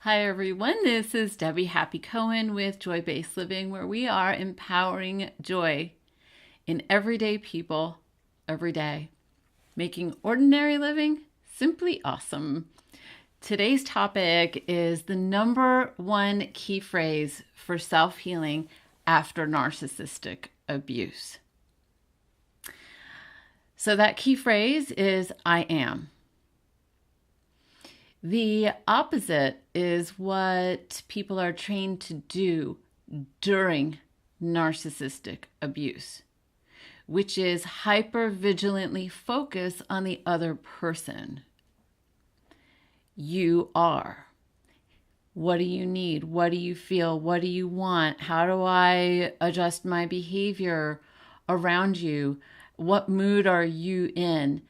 Hi everyone, this is Debbie Happy Cohen with Joy-Based Living, where we are empowering joy in everyday people every day, making ordinary living simply awesome. Today's topic is the number one key phrase for self-healing after narcissistic abuse. So that key phrase is I am. The opposite is what people are trained to do during narcissistic abuse, which is hyper-vigilantly focus on the other person. You are. What do you need? What do you feel? What do you want? How do I adjust my behavior around you? What mood are you in?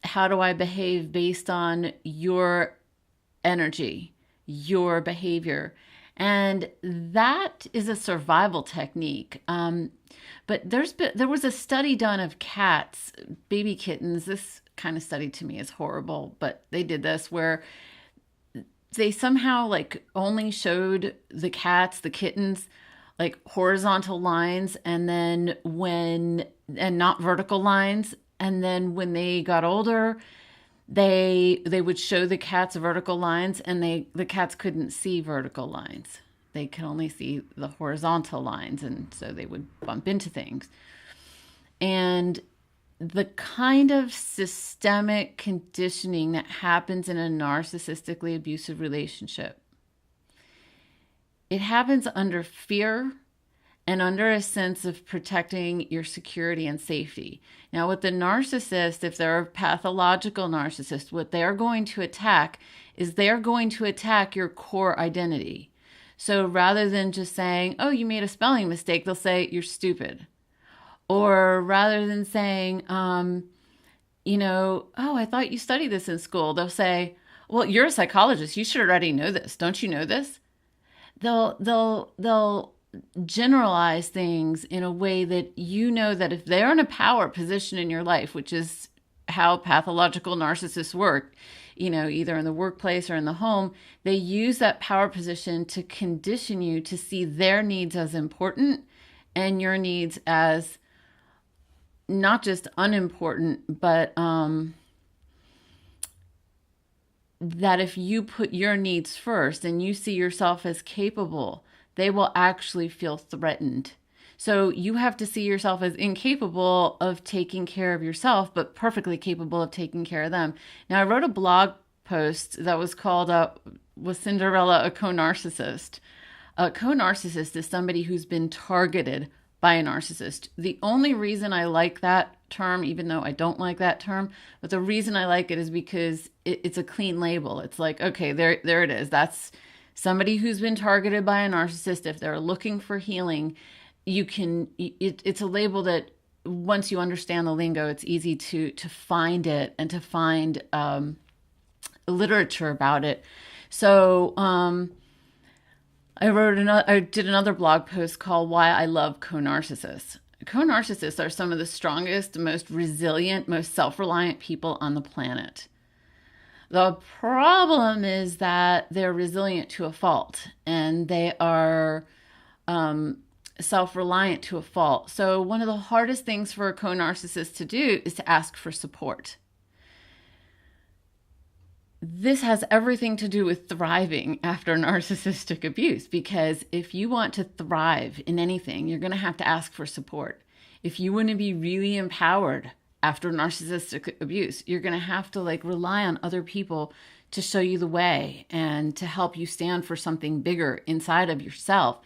How do I behave based on your energy, your behavior? And that is a survival technique. But there was a study done of cats, baby kittens. This kind of study to me is horrible, but they did this where they somehow only showed the cats, the kittens, like horizontal lines, and not vertical lines. And then when they got older, they would show the cats vertical lines, and the cats couldn't see vertical lines. They could only see the horizontal lines, and so they would bump into things. And the kind of systemic conditioning that happens in a narcissistically abusive relationship, it happens under fear and under a sense of protecting your security and safety. Now, with the narcissist, if they're a pathological narcissist, what they're going to attack is they're going to attack your core identity. So rather than just saying, oh, you made a spelling mistake, they'll say, you're stupid. Or rather than saying, oh, I thought you studied this in school, they'll say, well, you're a psychologist. You should already know this. Don't you know this? They'll generalize things in a way that that if they're in a power position in your life, which is how pathological narcissists work, either in the workplace or in the home, they use that power position to condition you to see their needs as important and your needs as not just unimportant, but that if you put your needs first and you see yourself as capable, they will actually feel threatened. So you have to see yourself as incapable of taking care of yourself, but perfectly capable of taking care of them. Now, I wrote a blog post that was called Was Cinderella a Co-Narcissist? A co-narcissist is somebody who's been targeted by a narcissist. The only reason I like that term, even though I don't like that term, but the reason I like it is because it's a clean label. It's like, okay, there it is. That's somebody who's been targeted by a narcissist. If they're looking for healing, it's a label that once you understand the lingo, it's easy to find it and to find literature about it. So I did another blog post called Why I Love Co-Narcissists. Co-narcissists are some of the strongest, most resilient, most self-reliant people on the planet. The problem is that they're resilient to a fault, and they are self-reliant to a fault. So one of the hardest things for a co-narcissist to do is to ask for support. This has everything to do with thriving after narcissistic abuse, because if you want to thrive in anything, you're going to have to ask for support. If you want to be really empowered after narcissistic abuse, you're going to have to rely on other people to show you the way and to help you stand for something bigger inside of yourself.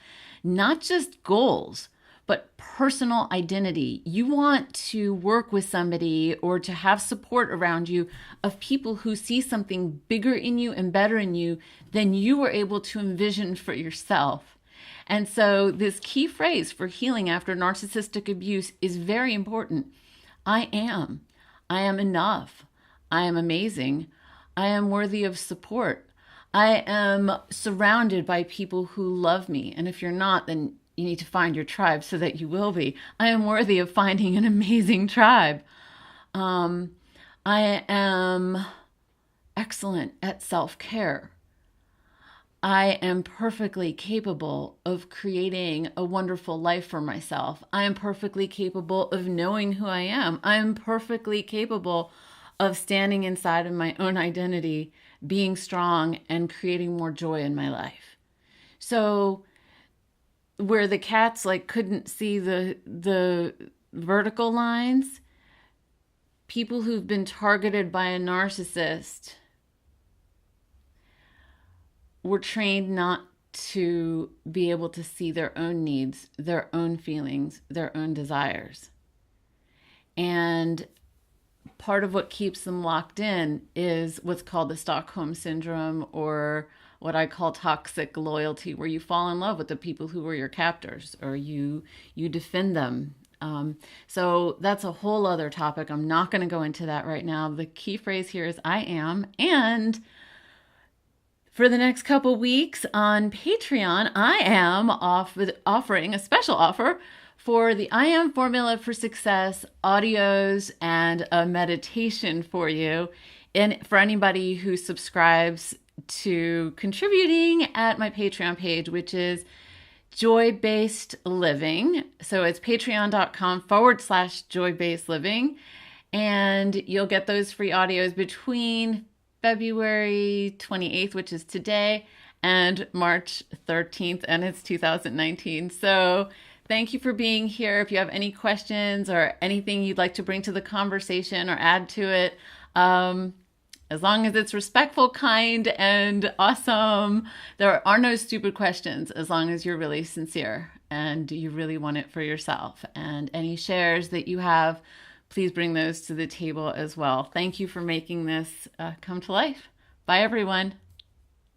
Not just goals, but personal identity. You want to work with somebody or to have support around you of people who see something bigger in you and better in you than you were able to envision for yourself. And so this key phrase for healing after narcissistic abuse is very important. I am. I am enough. I am amazing. I am worthy of support. I am surrounded by people who love me. And if you're not, then you need to find your tribe so that you will be. I am worthy of finding an amazing tribe. I am excellent at self-care. I am perfectly capable of creating a wonderful life for myself. I am perfectly capable of knowing who I am. I am perfectly capable of standing inside of my own identity, being strong, and creating more joy in my life. So where the cats like couldn't see the vertical lines, people who've been targeted by a narcissist were trained not to be able to see their own needs, their own feelings, their own desires. And part of what keeps them locked in is what's called the Stockholm Syndrome, or what I call toxic loyalty, where you fall in love with the people who were your captors, or you defend them. So that's a whole other topic. I'm not going to go into that right now. The key phrase here is I am. And for the next couple weeks on Patreon, I am offering a special offer for the I Am Formula for Success audios and a meditation for you, and for anybody who subscribes to contributing at my Patreon page, which is Joy-Based Living. So it's patreon.com/joy-based living. And you'll get those free audios between February 28th, which is today, and March 13th, and it's 2019. So thank you for being here. If you have any questions or anything you'd like to bring to the conversation or add to it, as long as it's respectful, kind, and awesome, there are no stupid questions, as long as you're really sincere and you really want it for yourself. And any shares that you have, please bring those to the table as well. Thank you for making this come to life. Bye, everyone.